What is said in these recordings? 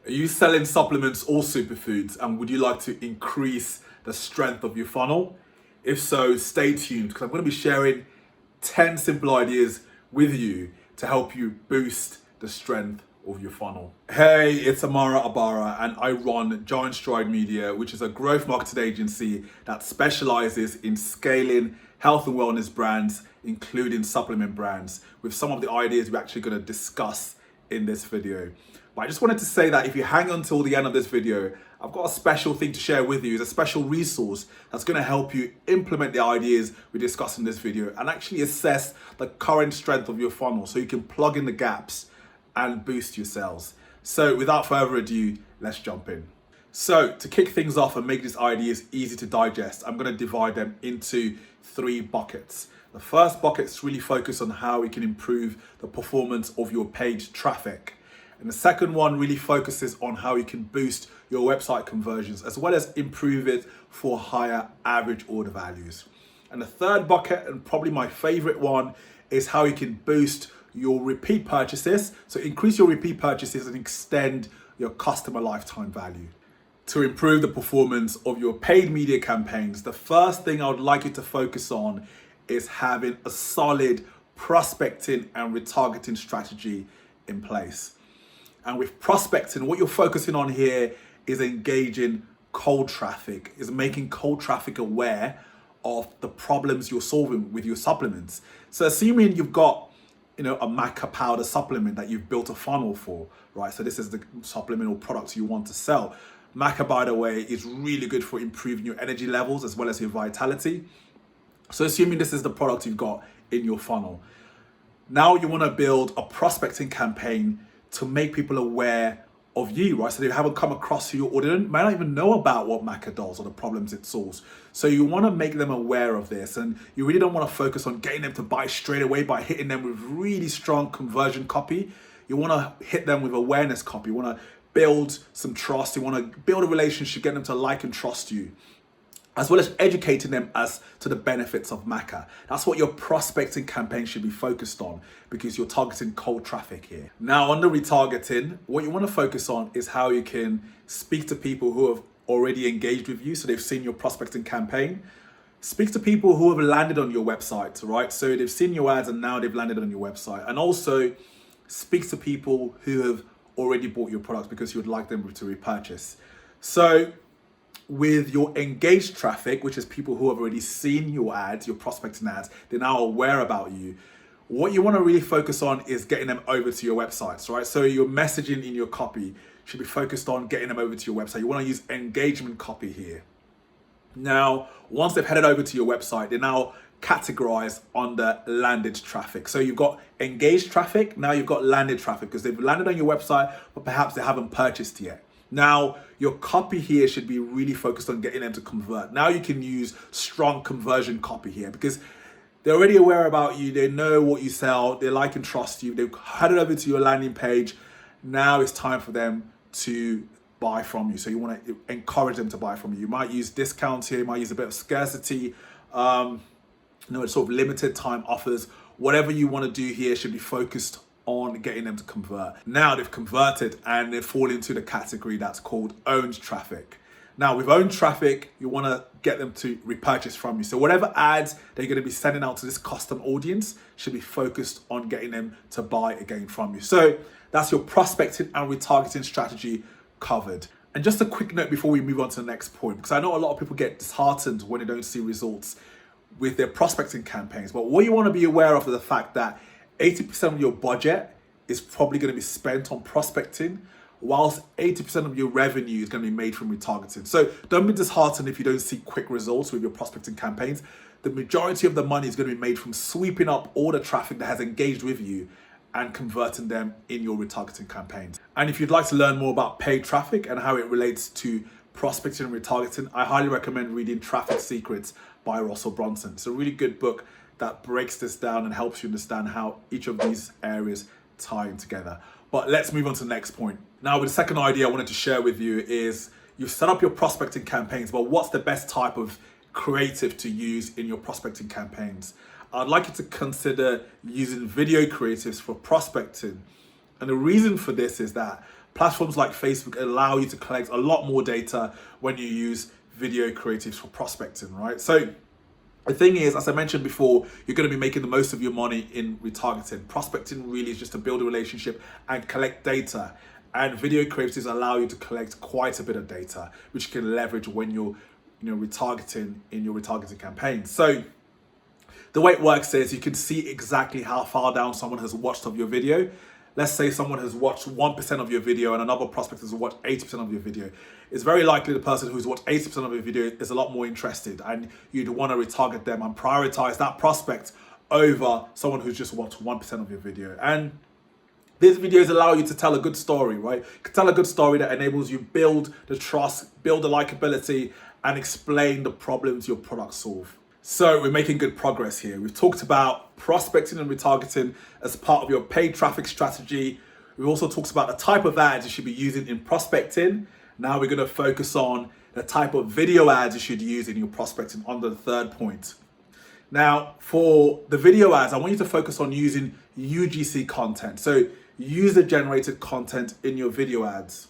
Are you selling supplements or superfoods, and would you like to increase the strength of your funnel? If so, stay tuned because I'm going to be sharing 10 simple ideas with you to help you boost the strength of your funnel. Hey, it's Amara Abara, and I run Giant Stride Media, which is a growth marketing agency that specializes in scaling health and wellness brands, including supplement brands, with some of the ideas we're actually going to discuss in this video. But I just wanted to say that if you hang on till the end of this video, I've got a special thing to share with you. It's a special resource that's going to help you implement the ideas we discuss in this video and actually assess the current strength of your funnel so you can plug in the gaps and boost your sales. So without further ado, let's jump in. So to kick things off and make these ideas easy to digest, I'm going to divide them into 3 buckets. The first bucket is really focused on how we can improve the performance of your page traffic. And the second one really focuses on how you can boost your website conversions as well as improve it for higher average order values. And the third bucket, and probably my favorite one, is how you can boost your repeat purchases. So increase your repeat purchases and extend your customer lifetime value. To improve the performance of your paid media campaigns, the first thing I would like you to focus on is having a solid prospecting and retargeting strategy in place. And with prospecting, what you're focusing on here is engaging cold traffic, is making cold traffic aware of the problems you're solving with your supplements. So assuming you've got, a maca powder supplement that you've built a funnel for, right? So this is the supplement or product you want to sell. Maca, by the way, is really good for improving your energy levels as well as your vitality. So assuming this is the product you've got in your funnel. Now you want to build a prospecting campaign to make people aware of you, right? So they haven't come across you or they may not even know about what Maca does or the problems it solves. So you want to make them aware of this, and you really don't want to focus on getting them to buy straight away by hitting them with really strong conversion copy. You want to hit them with awareness copy. You want to build some trust. You want to build a relationship, get them to like and trust you, as well as educating them as to the benefits of Maca. That's what your prospecting campaign should be focused on because you're targeting cold traffic here. Now, under retargeting, what you want to focus on is how you can speak to people who have already engaged with you, so they've seen your prospecting campaign. Speak to people who have landed on your website, right? So they've seen your ads and now they've landed on your website. And also speak to people who have already bought your products because you would like them to repurchase. So with your engaged traffic, which is people who have already seen your ads, your prospecting ads, they're now aware about you. What you want to really focus on is getting them over to your websites, right? So your messaging in your copy should be focused on getting them over to your website. You want to use engagement copy here. Now, once they've headed over to your website, they're now categorized under landed traffic. So you've got engaged traffic, now you've got landed traffic because they've landed on your website, but perhaps they haven't purchased yet. Now, your copy here should be really focused on getting them to convert. Now you can use strong conversion copy here because they're already aware about you. They know what you sell. They like and trust you. They've headed over to your landing page. Now it's time for them to buy from you. So you want to encourage them to buy from you. You might use discounts here. You might use a bit of scarcity, sort of limited time offers. Whatever you want to do here should be focused on getting them to convert. Now they've converted and they fall into the category that's called owned traffic. Now with owned traffic, you want to get them to repurchase from you. So whatever ads they're going to be sending out to this custom audience should be focused on getting them to buy again from you. So that's your prospecting and retargeting strategy covered. And just a quick note before we move on to the next point, because I know a lot of people get disheartened when they don't see results with their prospecting campaigns. But what you want to be aware of is the fact that 80% of your budget is probably going to be spent on prospecting, whilst 80% of your revenue is going to be made from retargeting. So don't be disheartened if you don't see quick results with your prospecting campaigns. The majority of the money is going to be made from sweeping up all the traffic that has engaged with you and converting them in your retargeting campaigns. And if you'd like to learn more about paid traffic and how it relates to prospecting and retargeting, I highly recommend reading Traffic Secrets by Russell Brunson. It's a really good book that breaks this down and helps you understand how each of these areas tie in together. But let's move on to the next point. Now, with the second idea I wanted to share with you is you've set up your prospecting campaigns, but what's the best type of creative to use in your prospecting campaigns? I'd like you to consider using video creatives for prospecting. And the reason for this is that Platforms like Facebook allow you to collect a lot more data when you use video creatives for prospecting, right? So the thing is, as I mentioned before, you're going to be making the most of your money in retargeting. Prospecting really is just to build a relationship and collect data. And video creatives allow you to collect quite a bit of data, which you can leverage when you're retargeting in your retargeting campaign. So the way it works is you can see exactly how far down someone has watched of your video. Let's say someone has watched 1% of your video and another prospect has watched 80% of your video. It's very likely the person who's watched 80% of your video is a lot more interested, and you'd want to retarget them and prioritize that prospect over someone who's just watched 1% of your video. And these videos allow you to tell a good story, right? You can tell a good story that enables you build the trust, build the likability, and explain the problems your product solve. So we're making good progress here. We've talked about prospecting and retargeting as part of your paid traffic strategy. We've also talked about the type of ads you should be using in prospecting. Now we're going to focus on the type of video ads you should use in your prospecting on the third point. Now, for the video ads, I want you to focus on using UGC content. So user-generated content in your video ads.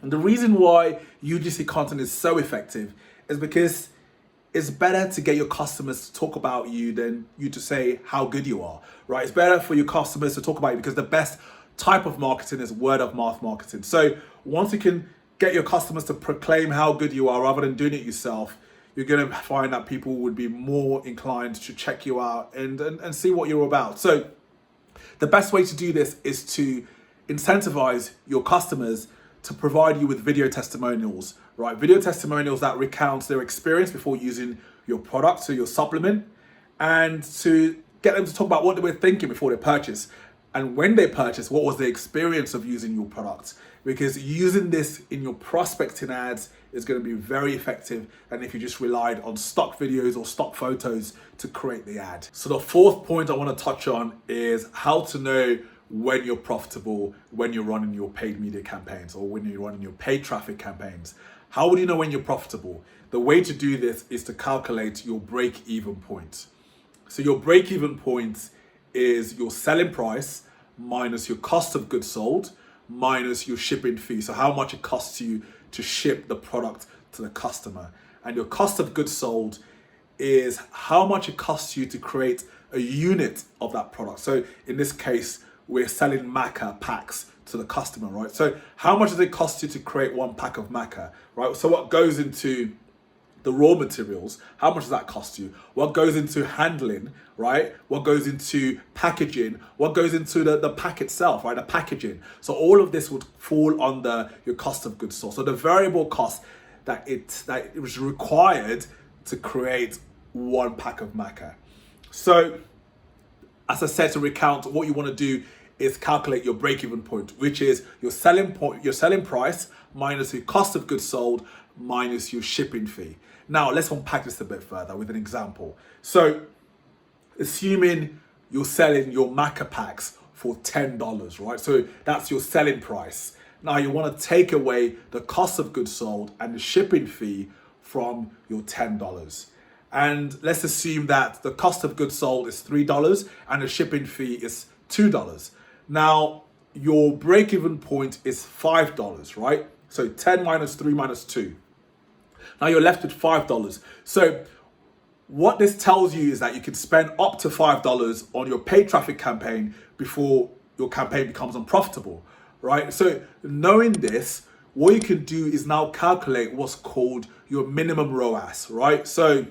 And the reason why UGC content is so effective is because it's better to get your customers to talk about you than you to say how good you are, right? It's better for your customers to talk about you because the best type of marketing is word of mouth marketing. So once you can get your customers to proclaim how good you are rather than doing it yourself, you're going to find that people would be more inclined to check you out and see what you're about. So the best way to do this is to incentivize your customers to provide you with video testimonials, right? Video testimonials that recounts their experience before using your product, so your supplement, and to get them to talk about what they were thinking before they purchase. And when they purchase, what was the experience of using your product? Because using this in your prospecting ads is going to be very effective than if you just relied on stock videos or stock photos to create the ad. So the fourth point I want to touch on is how to know when you're profitable when you're running your paid media campaigns or when you're running your paid traffic campaigns. How would you know when you're profitable? The way to do this is to calculate your break-even point. So your break-even point is your selling price minus your cost of goods sold minus your shipping fee. So how much it costs you to ship the product to the customer. And your cost of goods sold is how much it costs you to create a unit of that product. So in this case, we're selling maca packs to the customer, right? So how much does it cost you to create one pack of maca, right? So what goes into the raw materials, how much does that cost you? What goes into handling, right? What goes into packaging? What goes into the pack itself, right? The packaging. So all of this would fall under your cost of goods sold. So the variable cost that it was required to create one pack of maca. So as I said, to recount, what you want to do is calculate your break-even point, which is your selling price minus your cost of goods sold minus your shipping fee. Now let's unpack this a bit further with an example. So assuming you're selling your maca packs for $10, right? So that's your selling price. Now you want to take away the cost of goods sold and the shipping fee from your $10. And let's assume that the cost of goods sold is $3 and the shipping fee is $2. Now, your break-even point is $5, right? So 10 minus 3 minus 2. Now you're left with $5. So what this tells you is that you can spend up to $5 on your paid traffic campaign before your campaign becomes unprofitable, right? So knowing this, what you can do is now calculate what's called your minimum ROAS, right? So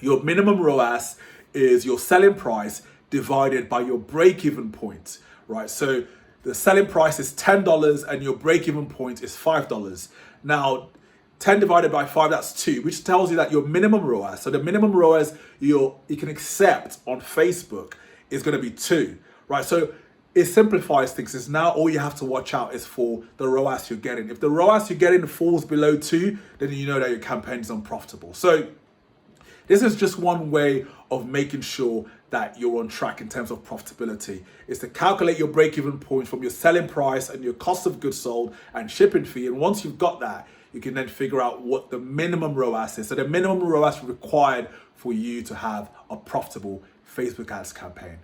your minimum ROAS is your selling price divided by your break-even point, right? So the selling price is $10 and your break-even point is $5. Now, 10 divided by 5, that's 2, which tells you that your minimum ROAS, so the minimum ROAS you can accept on Facebook is going to be 2, right? So it simplifies things. Is now all you have to watch out is for the ROAS you're getting. If the ROAS you're getting falls below 2, then you know that your campaign is unprofitable. So this is just one way of making sure that you're on track in terms of profitability, is to calculate your break-even point from your selling price and your cost of goods sold and shipping fee. And once you've got that, you can then figure out what the minimum ROAS is. So the minimum ROAS required for you to have a profitable Facebook ads campaign.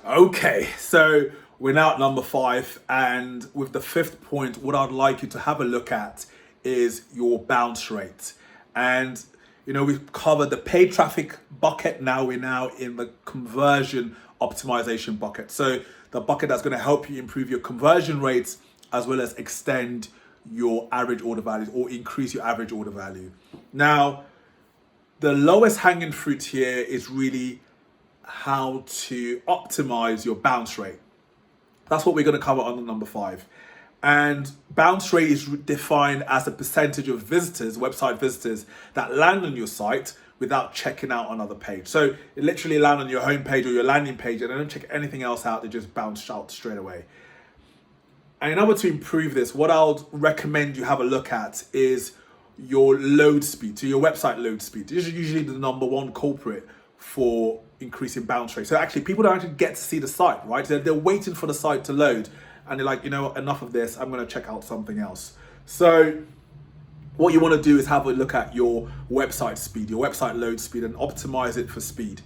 Okay, so we're now at number 5, and with the 5th point, what I'd like you to have a look at is your bounce rate. And we've covered the paid traffic bucket. Now we're in the conversion optimization bucket. So the bucket that's going to help you improve your conversion rates as well as extend your average order values or increase your average order value. Now, the lowest hanging fruit here is really how to optimize your bounce rate. That's what we're going to cover on the number 5. And bounce rate is defined as a percentage of visitors, website visitors, that land on your site without checking out another page. So it literally land on your homepage or your landing page and they don't check anything else out, they just bounce out straight away. And in order to improve this, what I'll recommend you have a look at is your load speed, so your website load speed. This is usually the number 1 culprit for increasing bounce rate. So actually people don't actually get to see the site, right? They're waiting for the site to load and they're like, enough of this, I'm going to check out something else. So what you want to do is have a look at your website speed, your website load speed, and optimize it for speed.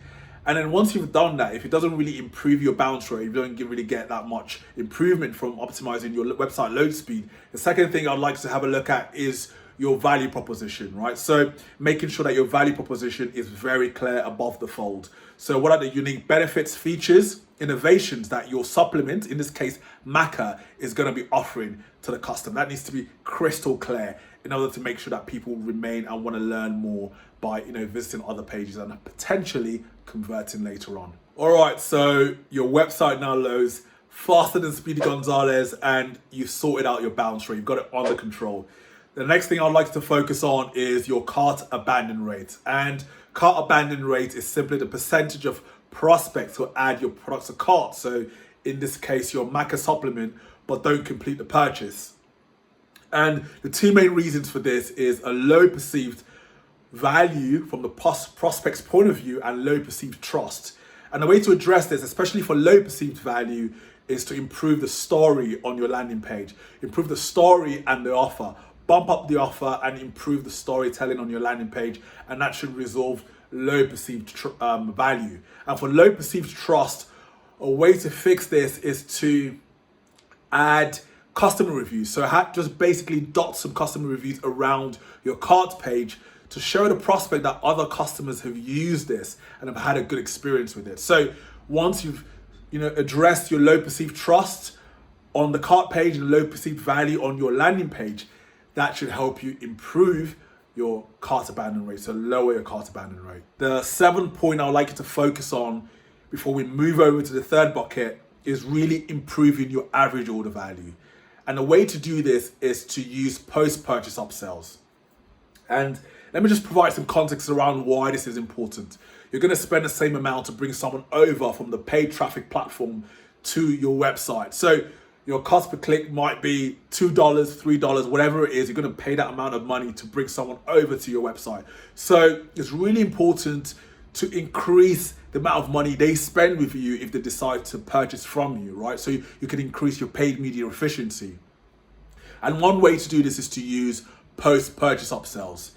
And then once you've done that, if it doesn't really improve your bounce rate, you don't really get that much improvement from optimizing your website load speed, the second thing I'd like to have a look at is your value proposition, right? So making sure that your value proposition is very clear above the fold. So what are the unique benefits, features, innovations that your supplement, in this case Maca, is going to be offering to the customer? That needs to be crystal clear in order to make sure that people remain and want to learn more by visiting other pages and potentially converting later on. All right, so your website now loads faster than Speedy Gonzalez and you've sorted out your bounce rate. You've got it under control. The next thing I'd like to focus on is your cart abandon rate. And cart abandon rate is simply the percentage of prospects who add your products to cart. So in this case, your Maca supplement, but don't complete the purchase. And the 2 main reasons for this is a low perceived value from the prospect's point of view and low perceived trust. And the way to address this, especially for low perceived value, is to improve the story on your landing page. Improve the story and the offer. Bump up the offer and improve the storytelling on your landing page, and that should resolve low perceived value. And for low perceived trust, a way to fix this is to add customer reviews. So just basically dot some customer reviews around your cart page to show the prospect that other customers have used this and have had a good experience with it. So once you've addressed your low perceived trust on the cart page and low perceived value on your landing page, that should help you improve your cart abandon rate, so lower your cart abandon rate. The 7th point I would like you to focus on before we move over to the 3rd bucket is really improving your average order value. And the way to do this is to use post-purchase upsells. And let me just provide some context around why this is important. You're going to spend the same amount to bring someone over from the paid traffic platform to your website. So your cost per click might be $2, $3, whatever it is. You're going to pay that amount of money to bring someone over to your website. So it's really important to increase the amount of money they spend with you if they decide to purchase from you, right? So you can increase your paid media efficiency. And one way to do this is to use post-purchase upsells.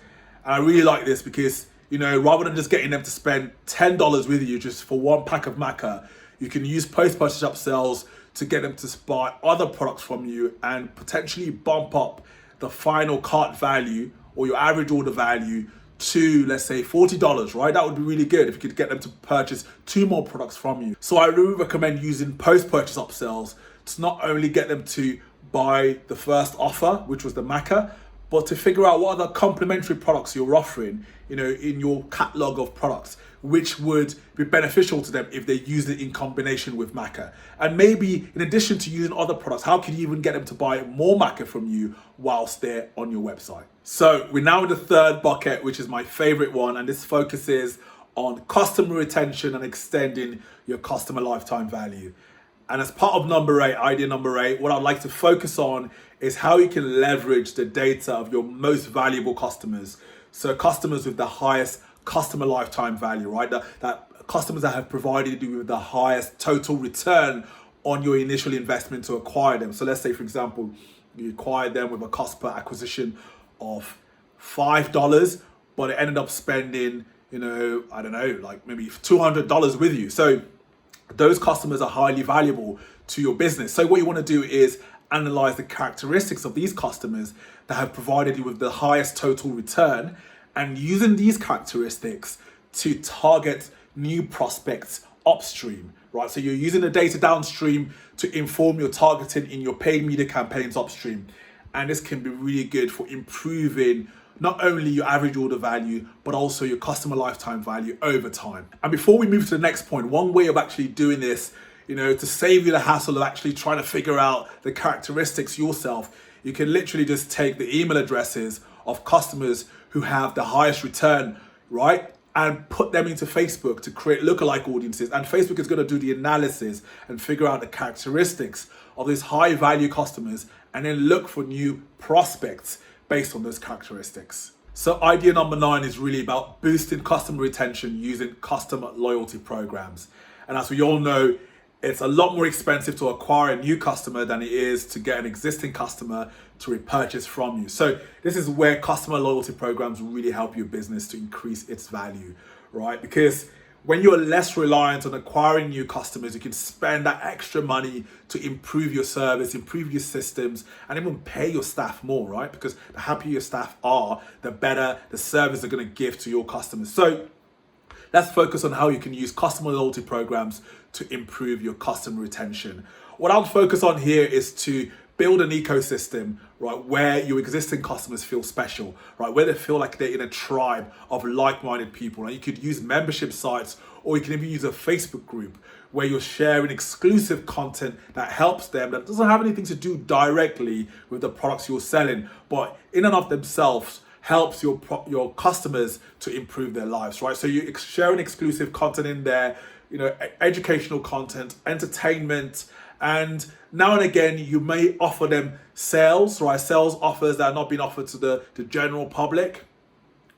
And I really like this because, rather than just getting them to spend $10 with you just for 1 pack of Maca, you can use post-purchase upsells to get them to buy other products from you and potentially bump up the final cart value or your average order value to, let's say, $40, right? That would be really good if you could get them to purchase 2 more products from you. So I really recommend using post-purchase upsells to not only get them to buy the first offer, which was the Maca, but to figure out what other complementary products you're offering, in your catalog of products, which would be beneficial to them if they use it in combination with Maca. And maybe in addition to using other products, how can you even get them to buy more Maca from you whilst they're on your website? So we're now in the 3rd bucket, which is my favorite one. And this focuses on customer retention and extending your customer lifetime value. And as part of idea number 8, what I'd like to focus on is how you can leverage the data of your most valuable customers. So customers with the highest customer lifetime value, right? That customers that have provided you with the highest total return on your initial investment to acquire them. So let's say, for example, you acquired them with a cost per acquisition of $5, but it ended up spending, maybe $200 with you. So those customers are highly valuable to your business. So what you want to do is analyze the characteristics of these customers that have provided you with the highest total return, and using these characteristics to target new prospects upstream, right? So you're using the data downstream to inform your targeting in your paid media campaigns upstream. And this can be really good for improving not only your average order value, but also your customer lifetime value over time. And before we move to the next point, one way of actually doing this, to save you the hassle of actually trying to figure out the characteristics yourself, you can literally just take the email addresses of customers who have the highest return, right? And put them into Facebook to create lookalike audiences. And Facebook is going to do the analysis and figure out the characteristics of these high value customers, and then look for new prospects based on those characteristics. So idea number 9 is really about boosting customer retention using customer loyalty programs. And as we all know, it's a lot more expensive to acquire a new customer than it is to get an existing customer to repurchase from you. So this is where customer loyalty programs really help your business to increase its value, right? Because when you're less reliant on acquiring new customers, you can spend that extra money to improve your service, improve your systems, and even pay your staff more, right? Because the happier your staff are, the better the service they're going to give to your customers. So let's focus on how you can use customer loyalty programs to improve your customer retention. What I'll focus on here is to build an ecosystem, right, where your existing customers feel special, right, where they feel like they're in a tribe of like-minded people. And you could use membership sites, or you can even use a Facebook group where you're sharing exclusive content that helps them, that doesn't have anything to do directly with the products you're selling, but in and of themselves helps your customers to improve their lives, right? So you're sharing exclusive content in there, educational content, entertainment, and now and again you may offer them sales, right? Sales offers that are not being offered to the general public,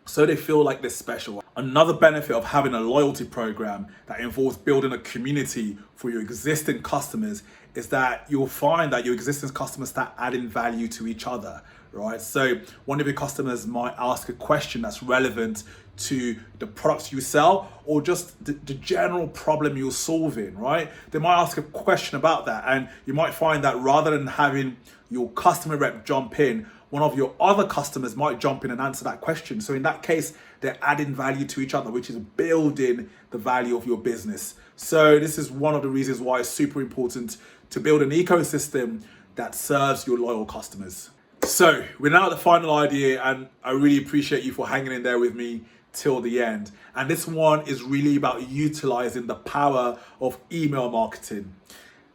so they feel like they're special. Another benefit of having a loyalty program that involves building a community for your existing customers is that you'll find that your existing customers start adding value to each other, right? So one of your customers might ask a question that's relevant to the products you sell, or just the general problem you're solving, right? They might ask a question about that, and you might find that rather than having your customer rep jump in, one of your other customers might jump in and answer that question. So in that case, they're adding value to each other, which is building the value of your business. So this is one of the reasons why it's super important to build an ecosystem that serves your loyal customers. So we're now at the final idea, and I really appreciate you for hanging in there with me till the end. And this one is really about utilizing the power of email marketing.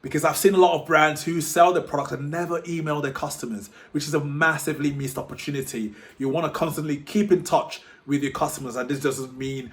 Because I've seen a lot of brands who sell their products and never email their customers, which is a massively missed opportunity. You want to constantly keep in touch with your customers, and this doesn't mean,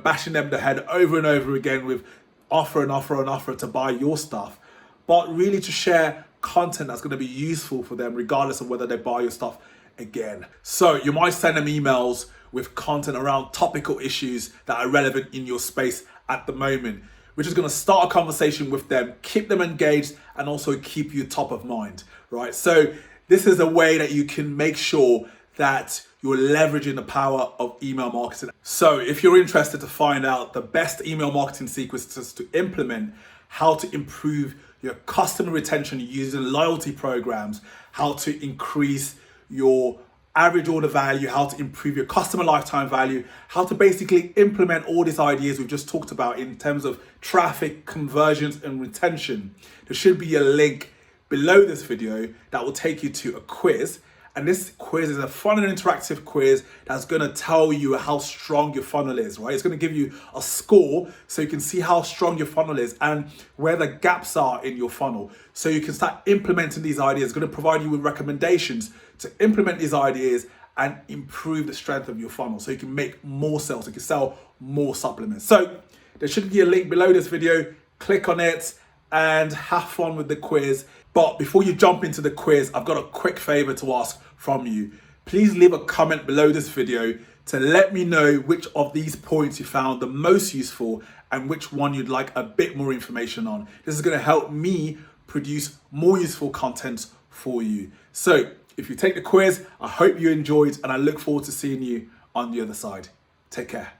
bashing them the head over and over again with offer and offer and offer to buy your stuff, but really to share content that's going to be useful for them regardless of whether they buy your stuff again. So you might send them emails with content around topical issues that are relevant in your space at the moment, which is going to start a conversation with them, keep them engaged, and also keep you top of mind, right? So this is a way that you can make sure that you're leveraging the power of email marketing. So if you're interested to find out the best email marketing sequences to implement, how to improve your customer retention using loyalty programs, how to increase your average order value, how to improve your customer lifetime value, how to basically implement all these ideas we've just talked about in terms of traffic, conversions, and retention, there should be a link below this video that will take you to a quiz. And this quiz is a fun and interactive quiz that's going to tell you how strong your funnel is, right? It's going to give you a score so you can see how strong your funnel is and where the gaps are in your funnel. So you can start implementing these ideas. It's going to provide you with recommendations to implement these ideas and improve the strength of your funnel so you can make more sales, you can sell more supplements. So there should be a link below this video. Click on it and have fun with the quiz. But before you jump into the quiz, I've got a quick favor to ask from you. Please leave a comment below this video to let me know which of these points you found the most useful and which one you'd like a bit more information on. This is going to help me produce more useful content for you. So if you take the quiz, I hope you enjoyed, and I look forward to seeing you on the other side. Take care.